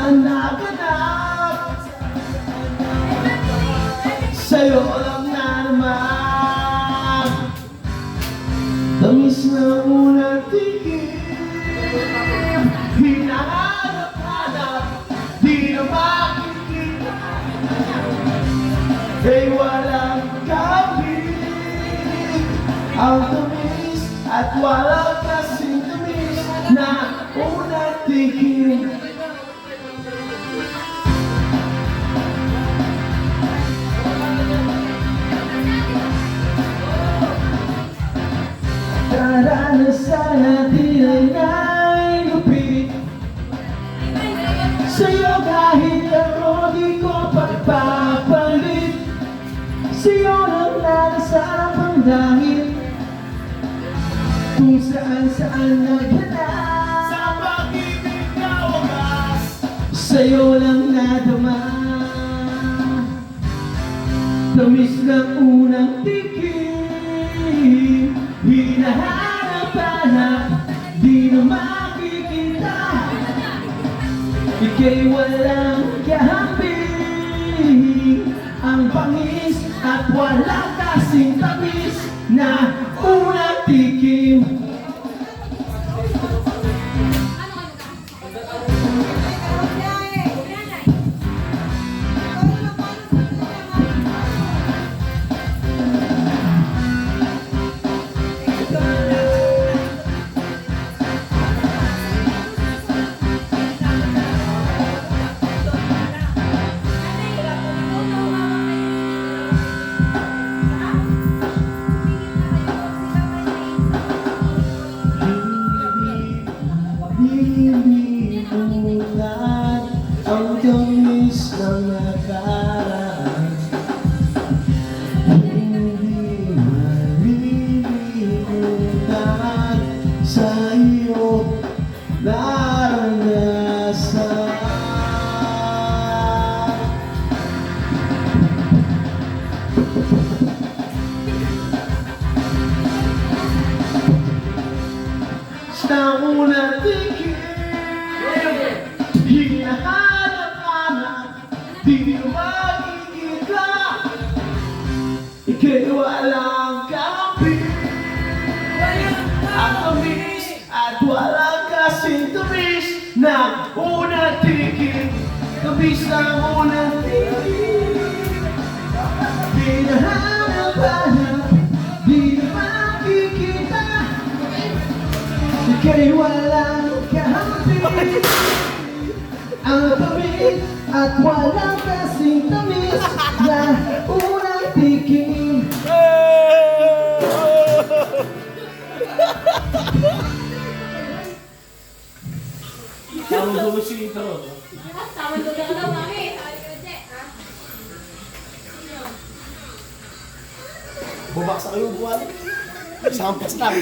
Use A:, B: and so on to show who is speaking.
A: saan naganap, sa'yo lang na naman. Tamis na unang tingin, hinahanap-hanap, di na makikita. Ay walang kabig, ang tamis at walang kasing tamis na unang tingin. Karanasan natin ay lupit, sa'yo kahit ako di ko pagpapalit. Sa'yo lang narasapang dahil kung saan-saan naghanap,
B: Sa pag-ibig na wagas,
A: sa'yo lang nadama. Tamis ng unang tikim, hinahanap-hanap, di na makikita. Ika'y walang kahambing, ang pangis at walang kasing tamis na unang tikim. Hindi tulad ang tamis ng nakaraan, hindi malilimutan sa iyo naranasan. Sa unang tingin, hinahanap-hanap, di mo makikita. Ika'y walang kapit, ang tamis at walang kasing tamis na unang tingin. Tamis ng unang tingin, hinahanap-hanap, di mo makikita. Ika'y walang kahambing, ang tamis at walang kasing tamis na unang tikim.
B: tawag mo si Ito.
C: Tawag ko lang daw, mami.
B: Bubaksa kayo buwan. Sampas lang.